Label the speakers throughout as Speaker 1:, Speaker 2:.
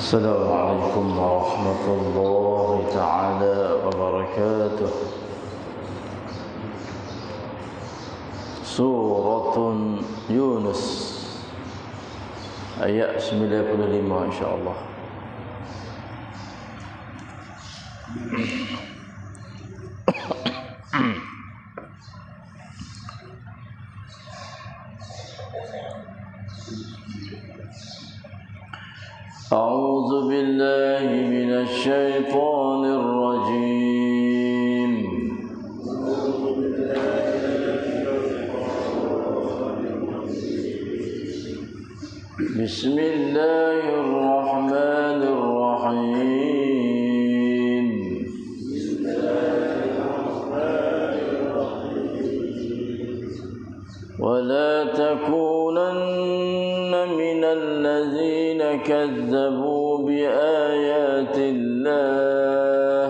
Speaker 1: السلام عليكم ورحمة الله تعالى وبركاته. سورة يونس ayat 95 insyaallah. أعوذ بالله من الشيطان الرجيم. بسم الله الرحمن الرحيم. ولا تكونن من الذين كذبوا بآيات الله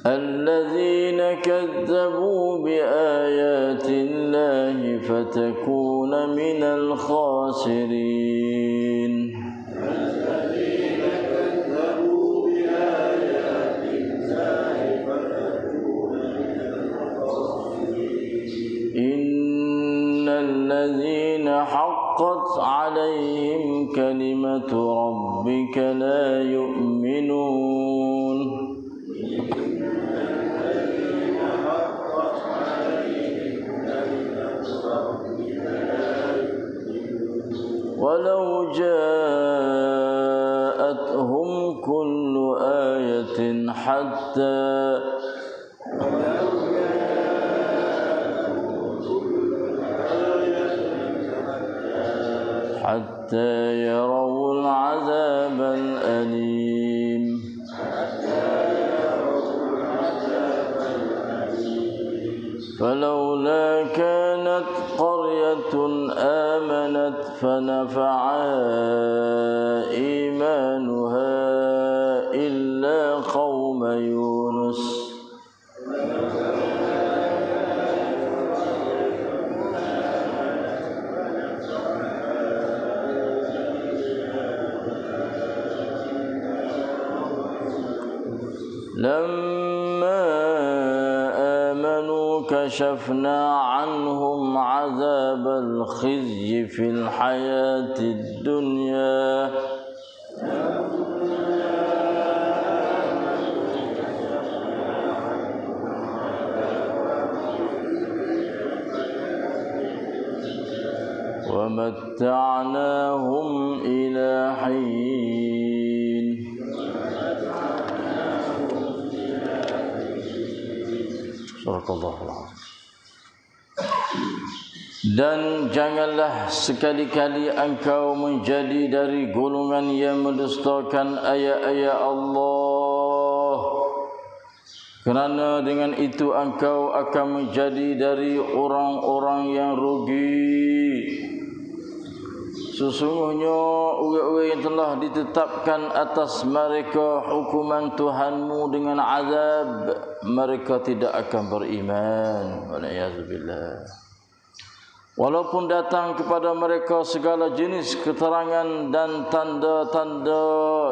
Speaker 1: الذين كذبوا بآيات الله فتكون من الخاسرين. إن الذين حقت عليهم كلمة ربك لا يؤمنون. ولو جاءتهم كل آية حتى يروا العذاب الأليم. فلولا كانت قرية آمنت فنفعها إيمانها إلا قوم يونس لما آمنوا كشفنا عنهم عذاب الخزي في الحياة الدنيا ومتعناهم إلى حين. Subhanallah. Dan janganlah sekali-kali engkau menjadi dari golongan yang mendustakan ayat-ayat Allah, kerana dengan itu engkau akan menjadi dari orang-orang yang rugi. Sesungguhnya orang-orang yang telah ditetapkan atas mereka hukuman Tuhanmu dengan azab, mereka tidak akan beriman. Waliyahzubillah. Walaupun datang kepada mereka segala jenis keterangan dan tanda-tanda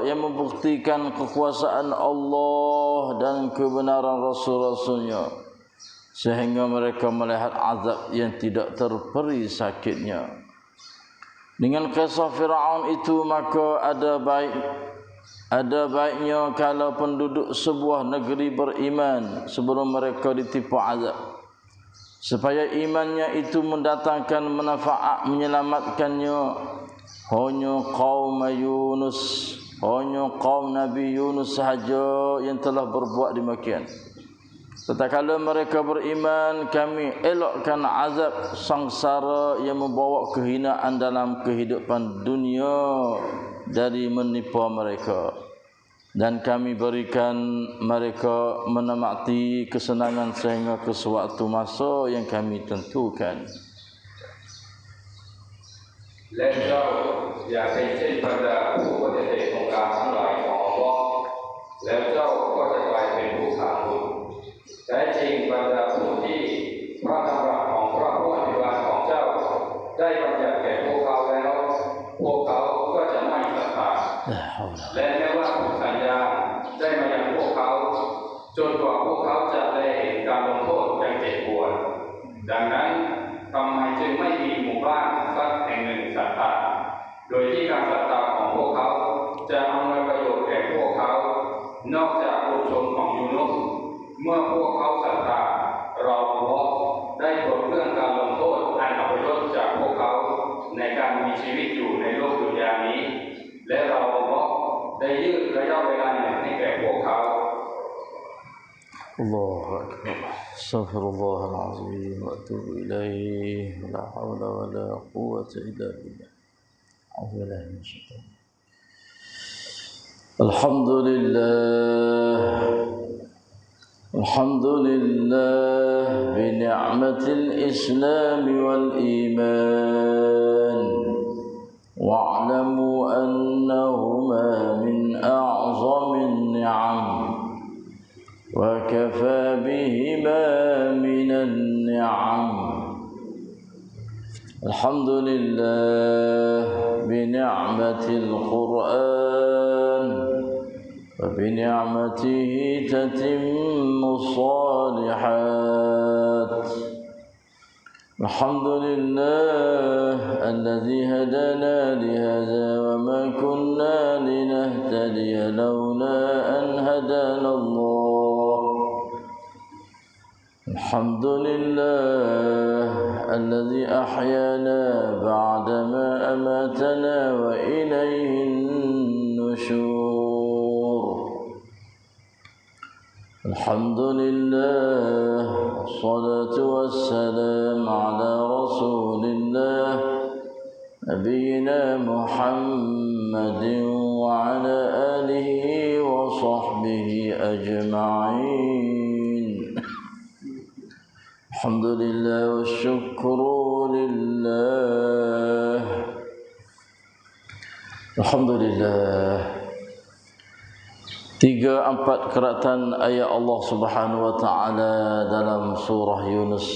Speaker 1: yang membuktikan kekuasaan Allah dan kebenaran Rasul-Rasulnya, sehingga mereka melihat azab yang tidak terperi sakitnya. Dengan kisah Fir'aun itu, maka ada baiknya kalau penduduk sebuah negeri beriman sebelum mereka ditipu azab, supaya imannya itu mendatangkan manfaat menyelamatkannya. Hanya kaum Yunus, hanya kaum Nabi Yunus sahaja yang telah berbuat demikian. Tatkala mereka beriman, kami elokkan azab sangsara yang membawa kehinaan dalam kehidupan dunia dari menipu mereka, dan kami berikan mereka menikmati kesenangan sehingga ke suatu masa yang kami tentukan.
Speaker 2: และเจ้าอย่าเป็นเช่นบรรดาผู้ปฏิเสธองค์การทั้งหลายของอัลเลาะห์แล้วเจ้าก็จะกลายเป็นผู้ขาดทุน จนกว่าพวกเขาจะได้เห็นการลงโทษอย่างเจ็บปวดดังนั้นทำไมจึงไม่มีหมู่บ้านสักแห่งหนึ่งศรัทธาโดยที่การศรัทธาของพวกเขาจะอำนวยประโยชน์แก่พวกเขานอกจากบุตรชนของยูนุสเมื่อพวกเขาศรัทธาเราได้โปรดเรื่องการลงโทษอันอัปยศจากพวกเขาในการมีชีวิตอยู่ในโลกดุนยานี้และเราได้ยืดระยะเวลาหนึ่งให้แก่พวกเขา
Speaker 1: الله أكبر استغفر الله العظيم وأتوب إليه لا حول ولا قوة إلا بالله أعوذ بالله من الشيطان الحمد لله بنعمة الإسلام والإيمان واعلموا أنهما من أعظم النعم وكفى بهما من النعم الحمد لله بنعمة القرآن وبنعمته تتم الصالحات الحمد لله الذي هدانا لهذا وما كنا لنهتدي لولا أن هدانا الله الحمد لله الذي أحيانا بعدما أماتنا وإليه النشور الحمد لله والصلاة والسلام على رسول الله نبينا محمد وعلى آله وصحبه أجمعين الحمد لله والشكر لله الحمد لله 3-4 keratan ayat Allah Subhanahu wa taala dalam surah Yunus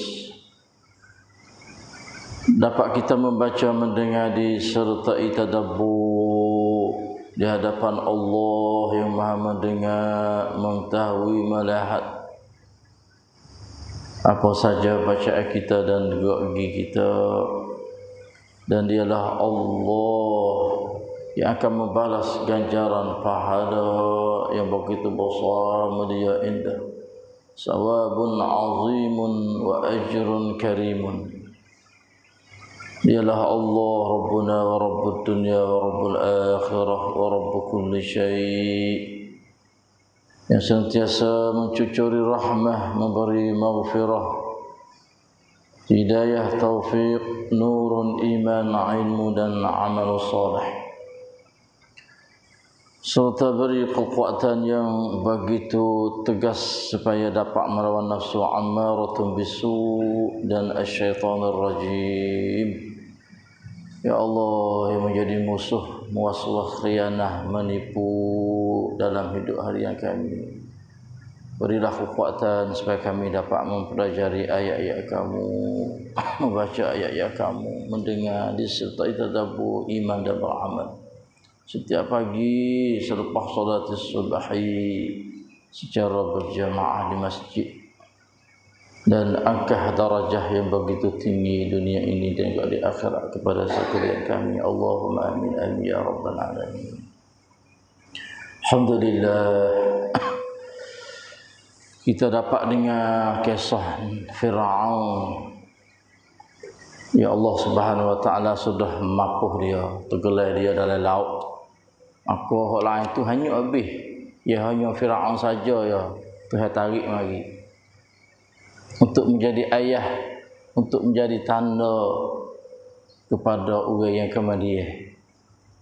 Speaker 1: dapat kita membaca, mendengar, disertai tadabbur di hadapan Allah yang Maha mendengar, mengetahui, melihat apa saja bacaan kita dan gerak kita, dan dialah Allah yang akan membalas ganjaran pahala yang begitu besar, mulia, indah. Sawabun azimun wa ajrun karimun. Dialah Allah Rabbuna wa Rabbud dunya wa Rabbul akhirah wa Rabbu kulli syai', yang senantiasa mencucuri rahmah, memberi maghfirah, hidayah, taufiq, nurun, iman, ilmu dan amal salih, serta beri kekuatan yang begitu tegas supaya dapat melawan nafsu ammaratun bisu' dan asyaitanir rajim. Ya Allah yang menjadi musuh, muwaswas, khianah, menipu dalam hidup harian kami, berilah kekuatan supaya kami dapat mempelajari ayat-ayat kamu, membaca ayat-ayat kamu, mendengar, disertai tadabbur, iman dan beramal setiap pagi selepas solat subuhi secara berjamaah di masjid, dan angkah darajah yang begitu tinggi dunia ini dan juga di akhirat kepada sekalian kami. Allahumma amin amin ya rabbal alamin. Alhamdulillah, kita dapat dengar kisah Fir'aun. Ya Allah Subhanahu wa taala sudah mapuh dia, tenggelam dia dalam laut. Maka orang lain tu hanya habis. Ya hanya Fir'aun saja ya Tuhan tarik mari untuk menjadi ayah, untuk menjadi tanda kepada orang yang kemudian.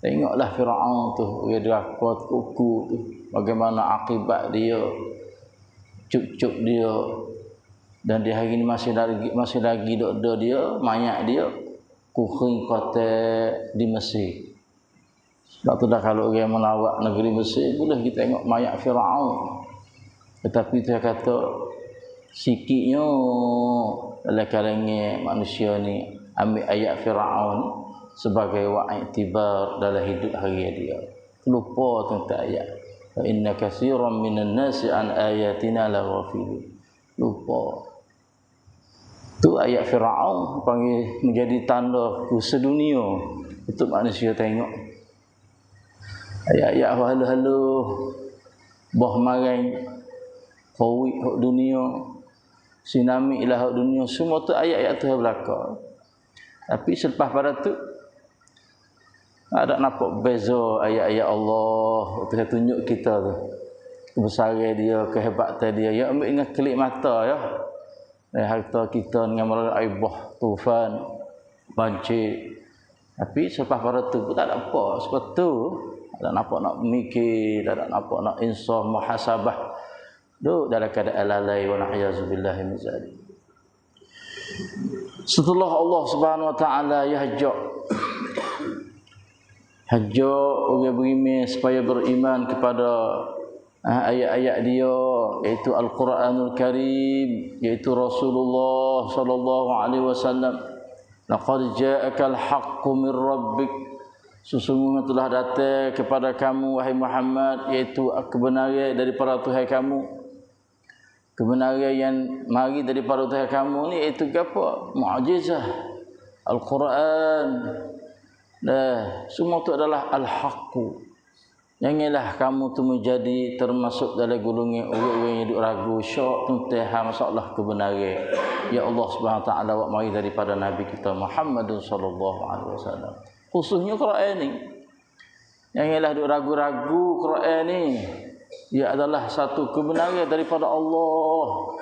Speaker 1: Tengoklah Fir'aun tu, dia drakor kuku tu, bagaimana akibat dia, cucuk dia, dan di hari ini masih lagi dok dia, mayat dia kuhing kota di Mesir. Sebab tu dah kalau orang melawat negeri Mesir, boleh kita tengok mayat Fir'aun. Tetapi dia kata sikitnya dalam kalangan manusia ni ambil ayat Fir'aun sebagai iktibar dalam hidup hari dia. Lupa tentang ayat. Fa inna katsiran minan nasi an ayatina laghafilun. Lupa. Tu ayat Firaun panggil menjadi tanda sedunia untuk manusia tengok. Ayat-ayat halu-halu bah marai covid hak dunia, tsunami lah hak dunia, semua tu ayat-ayat tu belaka. Tapi selepas pada tu ada nampak beza ayat-ayat Allah tu tunjuk kita tu kebesaran dia, kehebatan dia. Ya ambil dengan kelip mata ya. Harta kita dengan mereka aibah, tufan, banjir. Tapi selepas pada tu pun tak ada apa. Sebab tu tak nampak nak mikir, tak nampak nak insaf, muhasabah. Duduk dalam keadaan lalai wa na'yazubillahi min zalik. Setelah Allah Subhanahu wa taala yahjak orang beriman supaya beriman kepada ayat-ayat dia, iaitu Al-Quranul Karim, iaitu Rasulullah sallallahu alaihi wasallam. Laqad ja'akal haqqu min rabbik, sesungguhnya telah datang kepada kamu wahai Muhammad, iaitu kebenaran daripada Tuhan kamu. Kebenaran yang mari daripada Tuhan kamu ni iaitu apa? Mukjizat Al-Quran. Semua itu adalah al-haqqu. Janganlah kamu tu menjadi termasuk dalam golongan orang-orang yang duk ragu syak tentang masalah kebenaran. Ya Allah Subhanahu taala wa mari daripada Nabi kita Muhammad sallallahu alaihi wasallam. Khususnya Quran ni. Janganlah duk ragu-ragu Quran ni. Ia adalah satu kebenaran daripada Allah.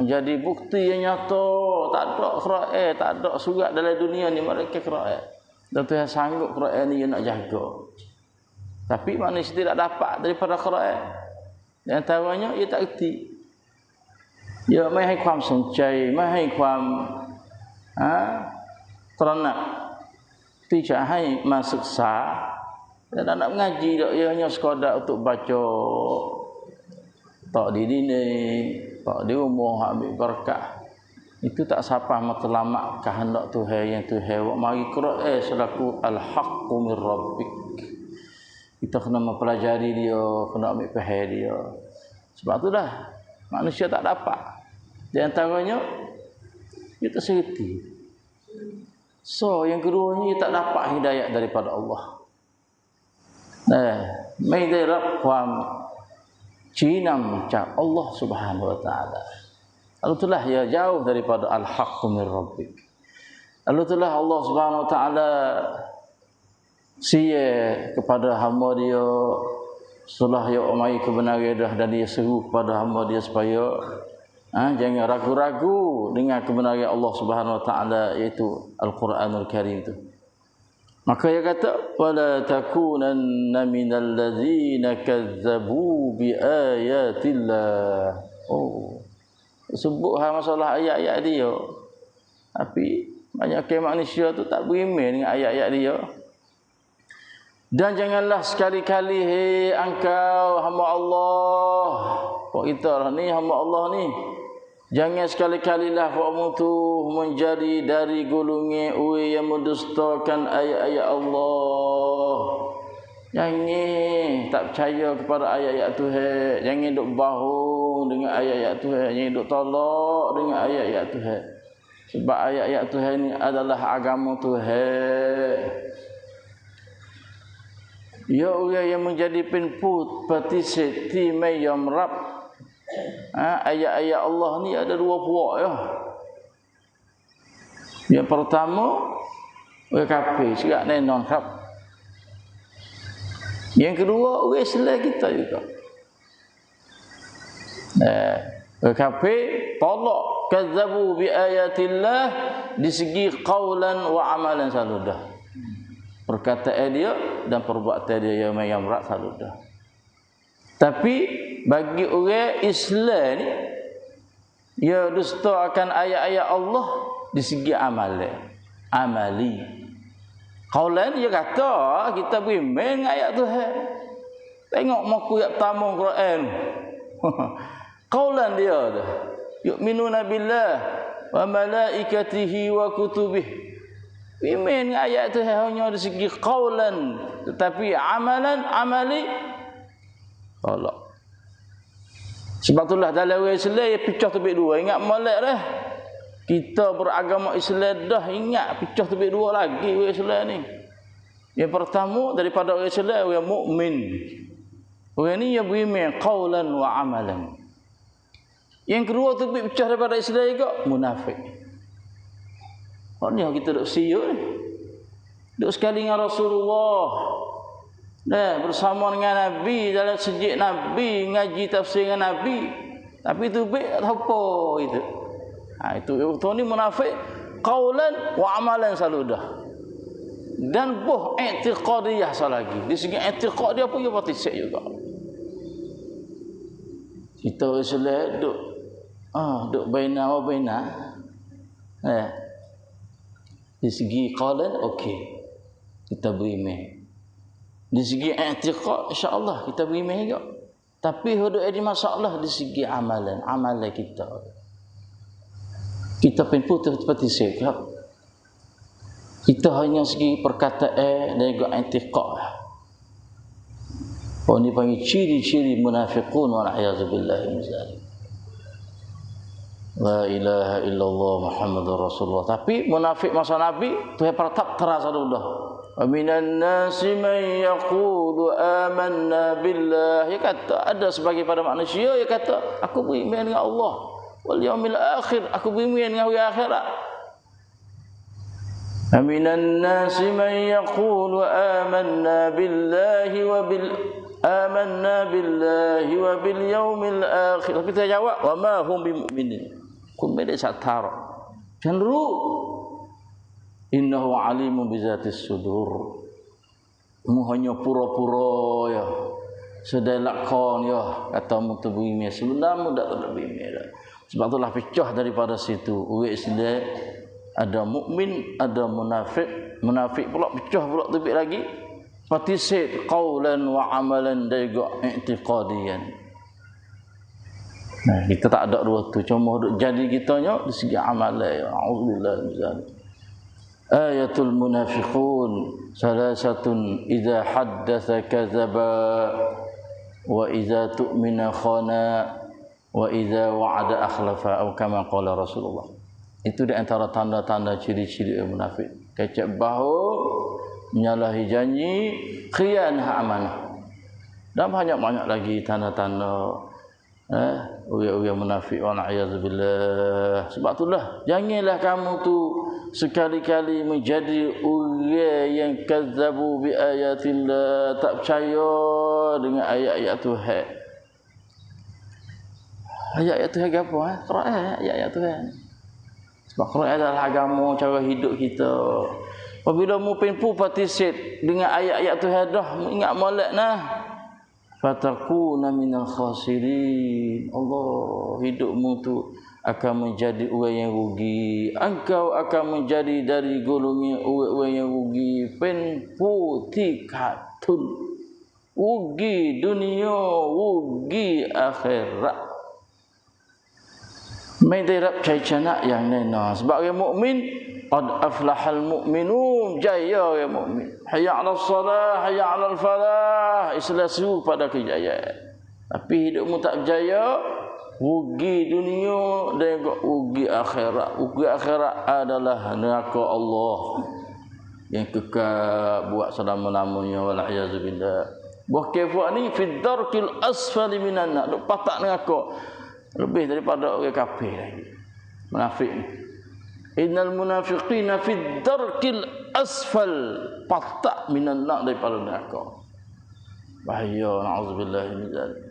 Speaker 1: Menjadi bukti yang nyata. Tak ada Quran, tak ada surat dalam dunia ni mereka Quran. Dan Tuhan sanggup Quran ni nak jaga. Tapi manusia tidak dapat daripada Quran. Di antaranya ia tak erti. Ia mai haiความสนใจ mai hai ความตระหนัก ที่จะให้มาศึกษา dan nak mengaji tak, ia hanya sekadar untuk baca tak di dinding, tak di rumah ambil berkah. Itu tak sapah matlamak kehendak Tuhan yang Tuhan buat mari Quran selaku al-haqqu min rabbik. Kita kena mempelajari dia, kena ambil faham dia. Sebab itulah manusia tak dapat. Di antaranya dia terseriti. So yang keduanya dia tak dapat hidayah daripada Allah. Maiได้รับความชี้นำจาก Allah Subhanahu wa taala. Lalu telah ia jauh daripada al-haqqu min rabbik. Lalu telah Allah Subhanahu wa taala sia kepada hamba dia setelah ia umai kebenaran dah, dan dia seru kepada hamba dia supaya jangan ragu-ragu dengan kebenaran Allah Subhanahu wa taala, iaitu Al-Quranul Karim itu. Maka dia kata wala takunanna minal ladzina kazzabu bi ayatillah. Sebut masalah ayat-ayat dia. Tapi banyak manusia tu tak beriman dengan ayat-ayat dia. Dan janganlah sekali-kali engkau hamba Allah. Kok kita ni hamba Allah ni. Jangan sekali-kalilah kamu tu menjadi dari golongan orang yang mendustakan ayat-ayat Allah. Jangan tak percaya kepada ayat-ayat Tuhan. Jangan duk bahu dengan ayat-ayat Tuhan. Jangan duk tolak dengan ayat-ayat Tuhan. Sebab ayat-ayat Tuhan ni adalah agama Tuhan. Ya orang yang menjadi penput particip ti mai yamrab. Ayat-ayat Allah ni ada dua puak ya. Yang pertama orang kafir serak nenon kap. Yang kedua orang Islam kita juga. Orang kafir tolak kazzabu bi ayatillah di segi qaulan wa amalan saludah. Perkataan dia dan perbuatan dia yang yamrab saludah. Tapi bagi orang Islam ni, dia dusta akan ayat-ayat Allah di segi amali. Qaulan dia kata kita beriman dengan ayat Tuhan. Tengok muka ayat pertama Quran. Qaulan dia tu. Yu'minuna billah wa malaikatihi wa kutubihi. Beriman dengan ayat Tuhan hanya di segi qaulan, tetapi amali Allah. Sebab itulah dalam orang Islam dia pecah terbit dua. Ingat molek dah. Kita beragama Islam dah ingat pecah terbit dua lagi orang Islam ni. Yang pertama daripada orang Islam orang mukmin. Orang ni yang beriman qaulan wa amalan. Yang kedua terbit pecah daripada Islam juga munafik. Ni kita duk siuk ni. Duk sekali dengan Rasulullah. Bersama dengan Nabi dalam sejid Nabi, ngaji tafsir dengan Nabi. Tapi tu baik tak tahu apa itu. Itu ni munafik qaulan wa amalan selalu dah. Dan boh i'tiqadiyah salah lagi. Di segi i'tiqad dia pun dia partisip juga. Kita Islam duk baina wa baina. Di segi qaulan okey. Kita beriman. Di segi i'tiqad insya-Allah kita beriman juga. Tapi ada masalah di segi amalan kita. Kita pun putus seperti sikap. Kita hanya segi perkataan dan juga i'tiqad. Ini panggil ciri-ciri munafiqun wa na'udzubillah min dzalik. La ilaha illallah Muhammadur Rasulullah. Tapi munafik masa Nabi tu pertap terasa dah. Wa minan nasi man yaqulu amanna billah. Ya kata ada sebagai pada manusia yang kata aku beriman dengan Allah wal yaumil akhir, aku beriman dengan hari akhirat. Wa minan nasi man yaqulu amanna billahi wa bil yaumil akhir. Tapi dia jawab wa ma hum bimu'minin. Kumede satara. Cenderung innahu alimun bizatis sudur. Mu hanya pura-pura ya. Sedai lakon ya kata mu tu beriman sebenarnya tak beriman dah. Sebab itulah pecah daripada situ. Orang Islam ada mukmin, ada munafik. Munafik pula pecah pula terbit lagi. Partisip qaulan wa amalan dan juga i'tiqadiyan. Nah, kita tak ada dua tu. Cuma duk jadi kitanya di segi amalan. Auzubillah min dzalik. Ayatul munafiqun salasatun idza haddatsa kadzaba wa idza tu'mina khana wa idza wa'ada akhlafa atau kama qala Rasulullah. Itu di antara tanda-tanda ciri-ciri munafik. Kecap bahu, menyalahi janji, khianah amanah. Dan banyak-banyak lagi tanda-tanda orang munafik wa na'udzubillah. Sebab itulah janganlah kamu tu sekali-kali menjadi orang yang kazzabu bi ayatillah, tak percaya dengan ayat-ayat Tuhan. Ayat-ayat Tuhan apa? Quran, ayat-ayat Tuhan. Sebab Quran adalah agama, cara hidup kita. Apabila mu pempu partisip dengan ayat-ayat Tuhan dah, ingat molek nah. Fatakuna minal khasirin. Allah, hidupmu tu akan menjadi orang yang rugi. Engkau akan menjadi dari golongan orang yang rugi. Penpu tikatun. Rugi dunia, rugi akhirat. Mai dirap cai-cana yang nena. Sebab orang mukmin qad aflahal mu'minun, jaya orang mukmin. Hayya 'alas salah, hayya 'alal falah. Islam seru pada kejayaan. Tapi hidupmu tak berjaya, rugi dunia dan juga rugi akhirat. Rugi akhirat adalah neraka Allah yang kekal buat selama-lamanya wal a'yazu billah. Buah kafir ni fi darkil asfali minan nar. Duk patak neraka. Lebih daripada orang kafir lagi. Munafik ni. Innal munafiqina fi darkil asfal, patak minan nar, daripada neraka. Bahaya, na'udzubillah min dzalik.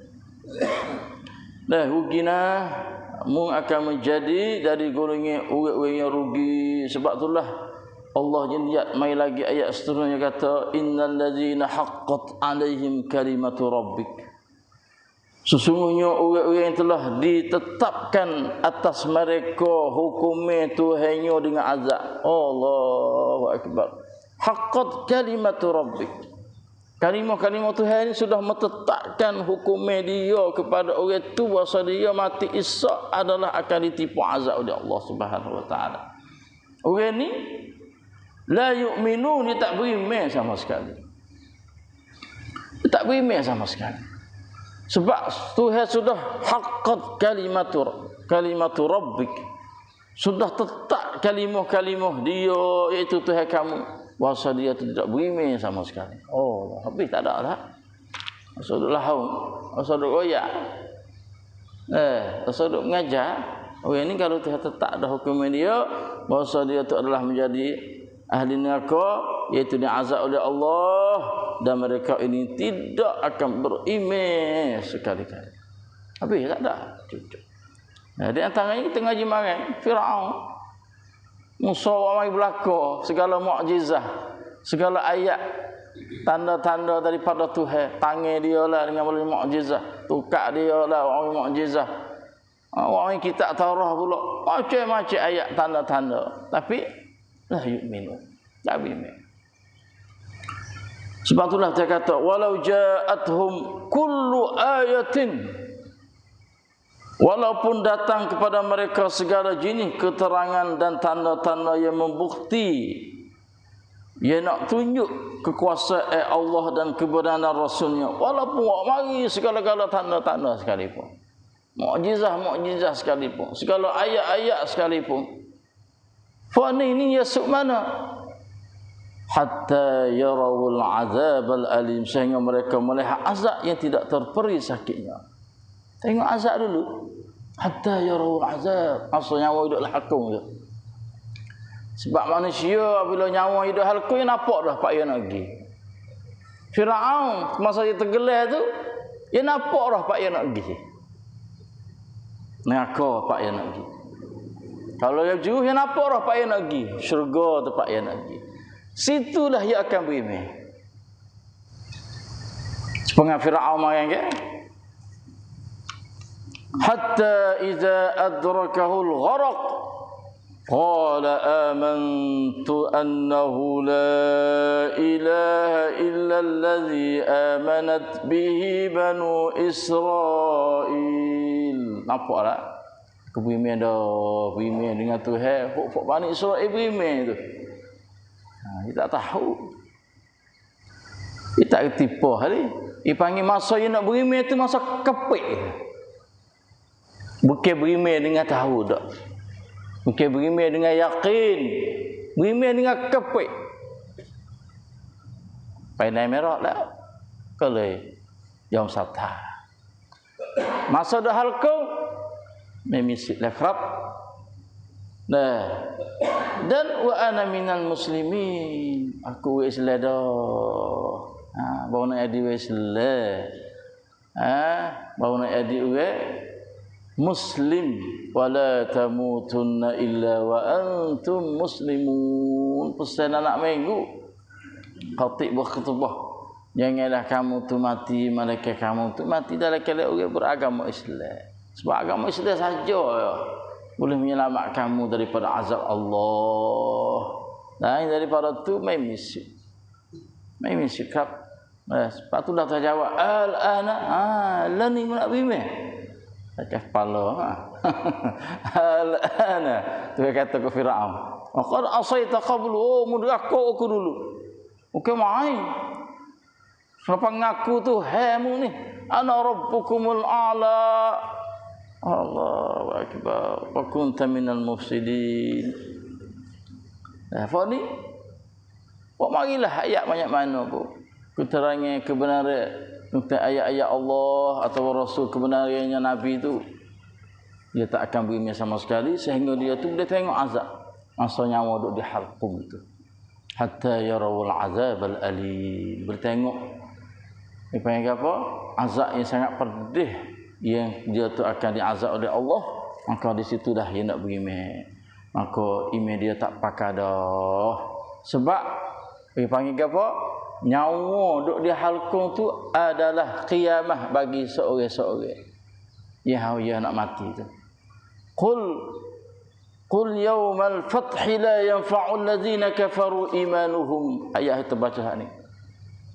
Speaker 1: Dah rugina mu akan menjadi dari golongan orang yang rugi. Sebab itulah Allah lihat mai lagi ayat seterusnya kata innal ladzina haqqat 'alaihim kalimatu rabbik. Sesungguhnya orang-orang yang telah ditetapkan atas mereka hukumnya Tuhannya dengan azab. Allahu akbar. Haqqat kalimatu rabbik. Kalimah-kalimah Tuhan ini sudah menetapkan hukumnya dia kepada orang itu bahasa dia mati esok adalah akan ditipu azab oleh Allah Subhanahu wa taala. Orang ni la yu'minu, dia tak beriman sama sekali. Dia tak beriman sama sekali. Sebab Tuhan sudah haqqat kalimatu rabbik. Sudah tetap kalimah-kalimah dia iaitu Tuhan kamu. Bahasa dia itu tidak berimeh sama sekali. Oh, habis tak ada dah. Masa duk lahau, masa duk royak. Masa duk mengajar. Orang ini kalau Tuhan tetap dah hukum dia, bahasa dia itu adalah menjadi ahli neraka, iaitu diazab oleh Allah, dan mereka ini tidak akan berimeh sekali-kali. Habis tak ada. Cucuk. Nah, di antaranya kita ngaji marai Firaun. Musa mai belaka segala mukjizat, segala ayat, tanda-tanda daripada Tuhan. Tangan dia lah dengan melalui mukjizat, tukar dia lah orang mukjizat. Orang kitab Taurah pula macam-macam ayat tanda-tanda, tapi la yu'minu, tak beriman. Sebab itulah dia kata walau ja'atuhum kullu ayatin, walaupun datang kepada mereka segala jenis keterangan dan tanda-tanda yang membukti, ia nak tunjuk kekuasaan Allah dan kebenaran Rasulnya, walaupun mari segala-gala tanda-tanda sekalipun, mukjizat sekalipun, segala ayat-ayat sekalipun, fani ini yasuk mana? Hatta yarawul azab al-alim, sehingga mereka melihat azab yang tidak terperi sakitnya. Tengok azab dulu. Hatta yarawul azab, masa nyawa hidup halkum je. Sebab manusia bila nyawa hidup halkum, dia nampak dah pak dia nak pergi. Firaun masa dia tergelar tu, dia nampak dah pak dia nak pergi. Neraka pak dia nak pergi. Kalau dia jauh, dia nampak dah pak dia nak pergi. Syurga tu pak dia nak pergi. Situlah dia akan beriman. Sepengah Firaun marang ke? Hatta idza adrakahu al-gharq qala amantu annahu la ilaha illa allazi amanat bihi banu Israil. Nampaklah keberiman dah, beriman dengan Tuhan. Hok Bani Israil beriman tu. Kita tak tahu. Kita tak ketipu hari. Dia panggil masa dia nak beriman tu masa kepik. Bukan beriman dengan tahu tak. Bukan beriman dengan yakin. Beriman dengan kepik. Painai merah lah. Kalau Yom Sabta. Masa dah halkum, memisit lekrab. Nah, dan wa ana minal muslimin, aku Islam dah. Baru nak jadi Islam. Baru nak jadi Muslim. Wala tamutunna illa wa antum muslimun. Pesan anak minggu. Khatib berkhutbah. Janganlah kamu tu mati, malaikat kamu tu mati dalam keadaan orang beragama Islam. Sebab agama Islam saja boleh menyelamatkan kamu daripada azab Allah. Dan daripada tu mai misi kap. Sebab tu dah terjawab al-ana lani nak bime. Tak kepala al-ana. Tu kata ke Firaun. Qad asaita qablu, mudraku aku dulu. Okey mai. Siapa ngaku tu hamu ni? Ana rabbukumul a'la. Allahu akbar. Wa kunta minal mufsidin. Fani. Buat marilah ayat banyak mana pun. Keterangan kebenaran tentang ayat-ayat Allah atau Rasul, kebenarannya Nabi itu, dia tak akan beriman sama sekali sehingga dia tu boleh tengok azab. Masa nyawa duduk di halqum itu. Hatta yarawul azab al-alim. Bertengok. Dia panggil apa? Azab yang sangat pedih, yang dia tu akan diazab oleh Allah, maka di situ dah dia nak beriman. Maka iman dia tak pakai dah. Sebab dia panggil apa? Nyawa duduk di halqum tu adalah qiyamah bagi seorang-seorang yang dia nak mati tu. Qul yawmal fathi la yanfa'u allazina kafaru imanuhum. Ayat itu baca ni.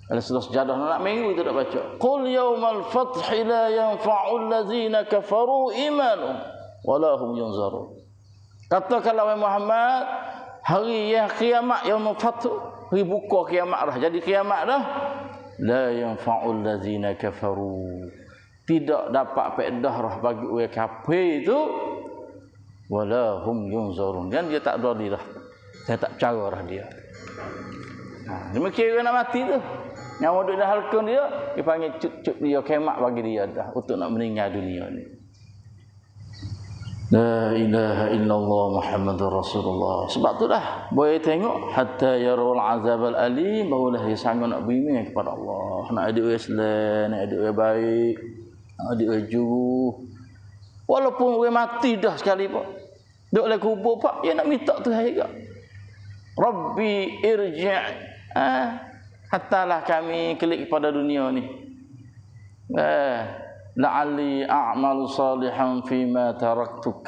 Speaker 1: Ada sudah sejadah nak minggu itu tak baca. Qul yawmal fathi la yanfa'u allazina kafaru imanuhum wala hum yunzarun. Katakanlah Muhammad, hari yang kiamat, yaumul fath, hari buka kiamat dah, jadi kiamat dah. La yanfa'u allazina kafaru. tidak dapat faedah roh bagi orang kafir itu wala hum yunzarun, dan dia tak doli dah, dia tak percaya dah dia. Demikian orang nak mati tu, nyawa duduk dalam halkun dia panggil cut-cut dia, kemak bagi dia dah untuk nak meninggal dunia ni. La ilaha illallah Muhammadur Rasulullah. Sebab tu dah boleh tengok hatta yarul azab al alim, barulah dia sanggup nak beriman kepada Allah, nak ada Islam, nak ada baik, nak ada jujur. Walaupun orang mati dah sekali pun, duduk dalam kubur pak, dia nak minta Tuhan juga. Rabbi irji', hatalah kami klik kepada dunia ni. La'alli a'malu salihan fima taraktuk.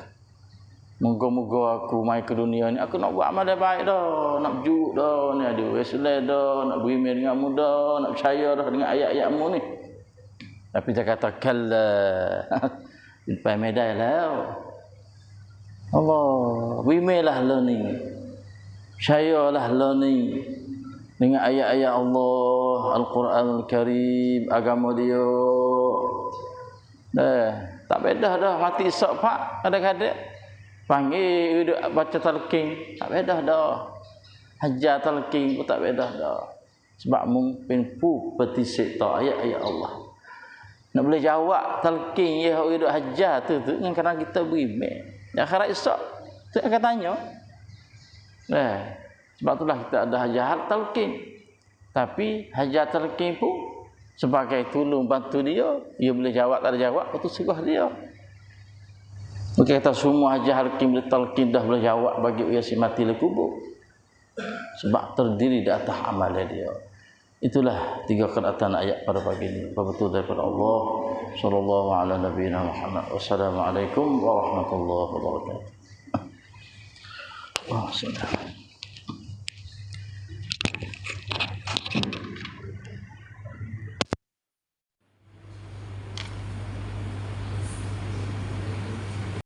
Speaker 1: Moga-moga aku mai ke dunia ni aku nak buat amal yang baik dah, nak berjuk dah, ni ada Islam dah, nak beriman dengan mu dah, nak percaya dah dengan ayat-ayatmu ni. Tapi dia kata kalla. Depan medai lah. Allah, berimanlah lah ni. Percayalah lah ni dengan ayat-ayat Allah, Al-Quran Al-Karim, agama dia. Tak beda dah mati esok pak, kadang-kadang panggil duduk baca talqin, tak beda dah. Hajar talqin pun tak beda dah. Sebab mungkin pu petisik tak ayat-ayat Allah. Nak boleh jawab talqin ya duduk hajar tu dengan kerana kita beriman. Akhirat esok tu akan tanya. Sebab itulah kita ada hajar talqin. Tapi hajar talqin pun sebagai tolong bantu dia boleh jawab tak ada jawab, itu serah dia. Bukan kata semua hajar hakim talqin dah boleh jawab bagi dia si mati le kubur. Sebab terdiri di atas amalan dia. Itulah 3 qiraatan ayat pada pagi ini. Betul daripada Allah sallallahu ala nabiyina Muhammad. Wassalamualaikum warahmatullahi wabarakatuh.